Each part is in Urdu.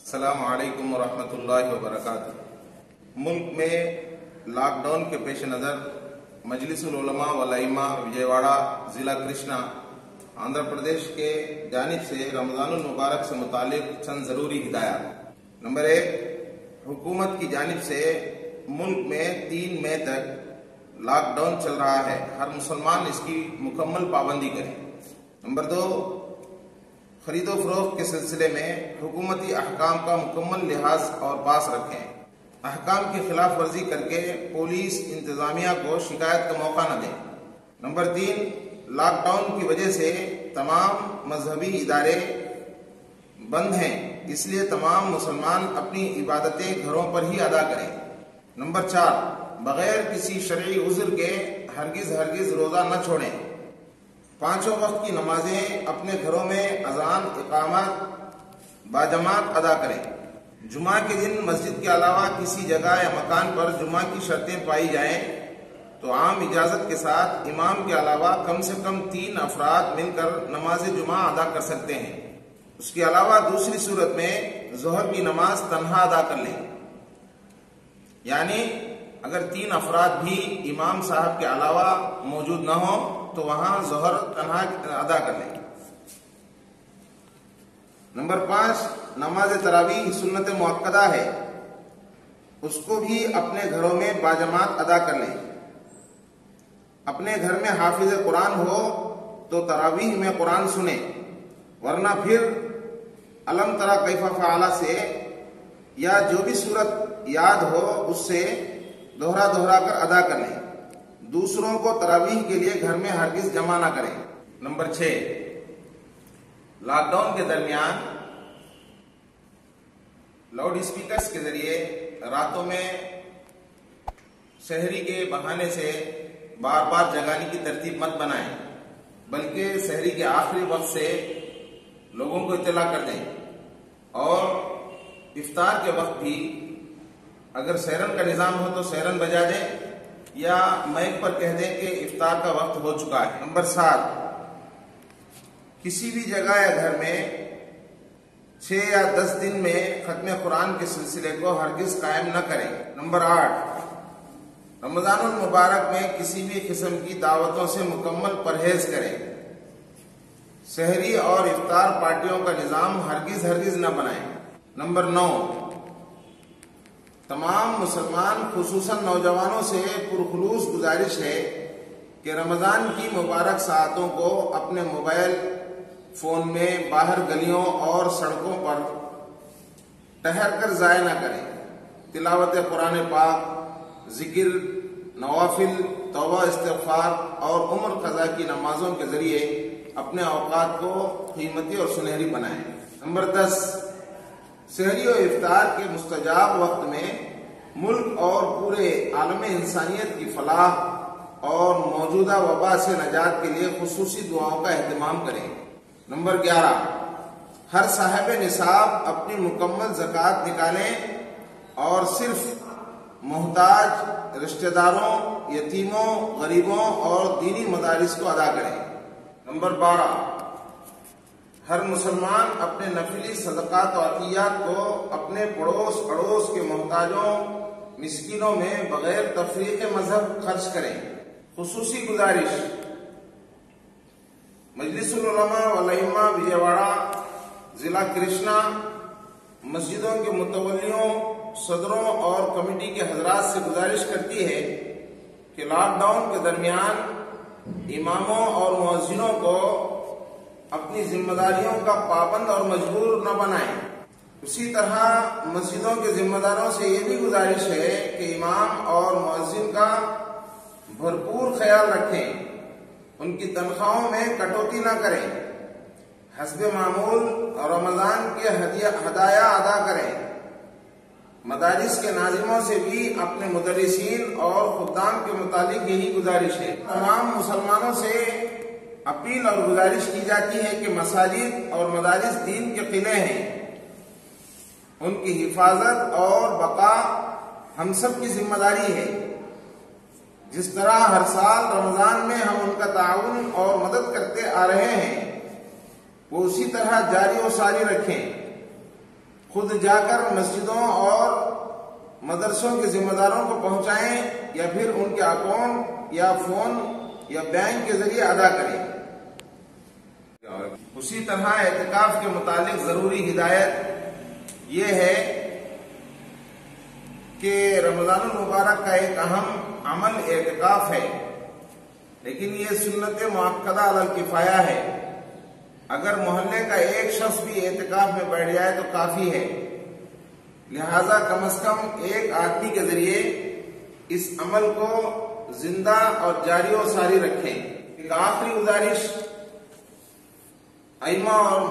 السلام علیکم ورحمۃ اللہ وبرکاتہ۔ ملک میں لاک ڈاؤن کے پیش نظر مجلس العلماء والائمہ وجےواڑہ ضلع کرشنا آندھرا پردیش کے جانب سے رمضان المبارک سے متعلق چند ضروری ہدایات۔ نمبر 1، حکومت کی جانب سے ملک میں 3 مئی تک لاک ڈاؤن چل رہا ہے، ہر مسلمان اس کی مکمل پابندی کرے۔ نمبر 2، خرید و فروخت کے سلسلے میں حکومتی احکام کا مکمل لحاظ اور پاس رکھیں، احکام کی خلاف ورزی کر کے پولیس انتظامیہ کو شکایت کا موقع نہ دیں۔ نمبر 3، لاک ڈاؤن کی وجہ سے تمام مذہبی ادارے بند ہیں، اس لیے تمام مسلمان اپنی عبادتیں گھروں پر ہی ادا کریں۔ نمبر 4، بغیر کسی شرعی عذر کے ہرگز روزہ نہ چھوڑیں۔ 5 وقت کی نمازیں اپنے گھروں میں اذان اقامت باجماعت ادا کریں۔ جمعہ کے دن مسجد کے علاوہ کسی جگہ یا مکان پر جمعہ کی شرطیں پائی جائیں تو عام اجازت کے ساتھ امام کے علاوہ کم سے کم 3 افراد مل کر نماز جمعہ ادا کر سکتے ہیں۔ اس کے علاوہ دوسری صورت میں ظہر کی نماز تنہا ادا کر لیں، یعنی اگر 3 افراد بھی امام صاحب کے علاوہ موجود نہ ہوں تو وہاں ظہر تنہا ادا کر لیں۔ نمبر 5، نماز تراویح سنت مؤکدہ ہے، اس کو بھی اپنے گھروں میں باجماعت ادا کر لیں۔ اپنے گھر میں حافظ قرآن ہو تو تراویح میں قرآن سنیں، ورنہ پھر الم تری کیف فعل سے یا جو بھی صورت یاد ہو اس سے دوہرا کر ادا کر لیں۔ دوسروں کو تراویح کے لیے گھر میں ہرگز جمع نہ کریں۔ نمبر 6، لاک ڈاؤن کے درمیان لاؤڈ اسپیکرز کے ذریعے راتوں میں سحری کے بہانے سے بار بار جگانے کی ترتیب مت بنائیں، بلکہ سحری کے آخری وقت سے لوگوں کو اطلاع کر دیں، اور افطار کے وقت بھی اگر سیرن کا نظام ہو تو سیرن بجا دیں یا مائک پر کہہ دیں کہ افطار کا وقت ہو چکا ہے۔ نمبر 7، کسی بھی جگہ یا گھر میں 6 یا 10 دن میں ختم قرآن کے سلسلے کو ہرگز قائم نہ کریں۔ نمبر 8، رمضان المبارک میں کسی بھی قسم کی دعوتوں سے مکمل پرہیز کریں۔ سحری اور افطار پارٹیوں کا نظام ہرگز نہ بنائیں۔ نمبر 9، تمام مسلمان خصوصاً نوجوانوں سے پرخلوص گزارش ہے کہ رمضان کی مبارک ساعتوں کو اپنے موبائل فون میں باہر گلیوں اور سڑکوں پر ٹہر کر ضائع نہ کریں۔ تلاوت قرآن پاک، ذکر، نوافل، توبہ استغفار اور عمر قضا کی نمازوں کے ذریعے اپنے اوقات کو قیمتی اور سنہری بنائیں۔ نمبر 10، سحری و افطار کے مستجاب وقت میں ملک اور پورے عالم انسانیت کی فلاح اور موجودہ وبا سے نجات کے لیے خصوصی دعاؤں کا اہتمام کریں۔ نمبر 11، ہر صاحب نصاب اپنی مکمل زکوٰۃ نکالیں اور صرف محتاج رشتہ داروں، یتیموں، غریبوں اور دینی مدارس کو ادا کریں۔ نمبر 12، ہر مسلمان اپنے نفلی صدقات و عطیات کو اپنے پڑوس اڑوس کے محتاجوں، مسکینوں میں بغیر تفریق مذہب خرچ کریں۔ خصوصی گزارش، مجلس العلماء والائمہ وجےواڑہ ضلع کرشنا مسجدوں کے متولیوں، صدروں اور کمیٹی کے حضرات سے گزارش کرتی ہے کہ لاک ڈاؤن کے درمیان اماموں اور مؤذنوں کو اپنی ذمہ داریوں کا پابند اور مجبور نہ بنائیں۔ اسی طرح مسجدوں کے ذمہ داروں سے یہ بھی گزارش ہے کہ امام اور مؤذن کا بھرپور خیال رکھیں، ان کی تنخواہوں میں کٹوتی نہ کریں، حسب معمول رمضان کے ہدایہ ادا کریں۔ مدارس کے ناظموں سے بھی اپنے مدرسین اور خدام کے متعلق یہی گزارش ہے۔ تمام مسلمانوں سے اپیل اور گزارش کی جاتی ہے کہ مساجد اور مدارس دین کے قلعے ہیں، ان کی حفاظت اور بقا ہم سب کی ذمہ داری ہے۔ جس طرح ہر سال رمضان میں ہم ان کا تعاون اور مدد کرتے آ رہے ہیں، وہ اسی طرح جاری و ساری رکھیں۔ خود جا کر مسجدوں اور مدرسوں کے ذمہ داروں کو پہنچائیں یا پھر ان کے اکاؤنٹ یا فون یا بینک کے ذریعے ادا کریں۔ اسی طرح اعتکاف کے متعلق ضروری ہدایت یہ ہے کہ رمضان المبارک کا ایک اہم عمل اعتکاف ہے، لیکن یہ سنت مؤکدہ علی الکفایہ ہے۔ اگر محلے کا ایک شخص بھی اعتکاف میں بیٹھ جائے تو کافی ہے، لہذا کم از کم ایک آدمی کے ذریعے اس عمل کو زندہ اور جاری و ساری رکھیں۔ ایک آخری گزارش ائمہ اور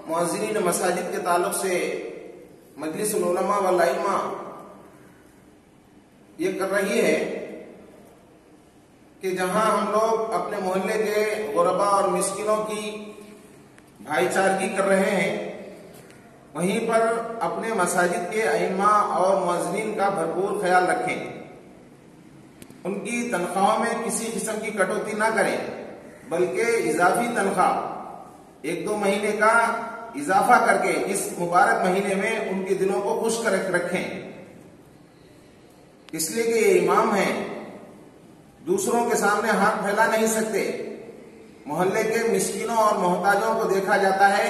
مؤذنین مساجد کے تعلق سے مجلس العلماء والائمہ یہ کر رہی ہے کہ جہاں ہم لوگ اپنے محلے کے غرباء اور مسکینوں کی بھائی چارگی کر رہے ہیں، وہیں پر اپنے مساجد کے ائمہ اور مؤذنین کا بھرپور خیال رکھیں، ان کی تنخواہوں میں کسی قسم کی کٹوتی نہ کریں، بلکہ اضافی تنخواہ 1-2 مہینے کا اضافہ کر کے اس مبارک مہینے میں ان کے دلوں کو خوش کر رکھیں، اس لیے کہ یہ امام ہیں، دوسروں کے سامنے ہاتھ پھیلا نہیں سکتے۔ محلے کے مسکینوں اور محتاجوں کو دیکھا جاتا ہے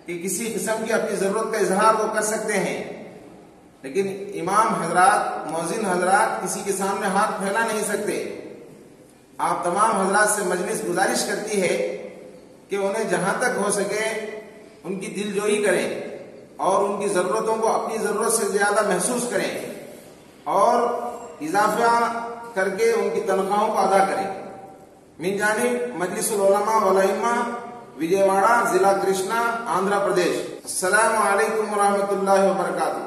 کہ کسی قسم کی اپنی ضرورت کا اظہار وہ کر سکتے ہیں، لیکن امام حضرات، مؤذن حضرات کسی کے سامنے ہاتھ پھیلا نہیں سکتے۔ آپ تمام حضرات سے مجلس گزارش کرتی ہے کہ انہیں جہاں تک ہو سکے ان کی دل جوئی کریں اور ان کی ضرورتوں کو اپنی ضرورت سے زیادہ محسوس کریں اور اضافہ کر کے ان کی تنخواہوں کو ادا کریں۔ من جانب مجلس العلماء والائمہ وجے واڑہ، ضلع کرشنا، آندھرا پردیش۔ السلام علیکم ورحمۃ اللہ وبرکاتہ۔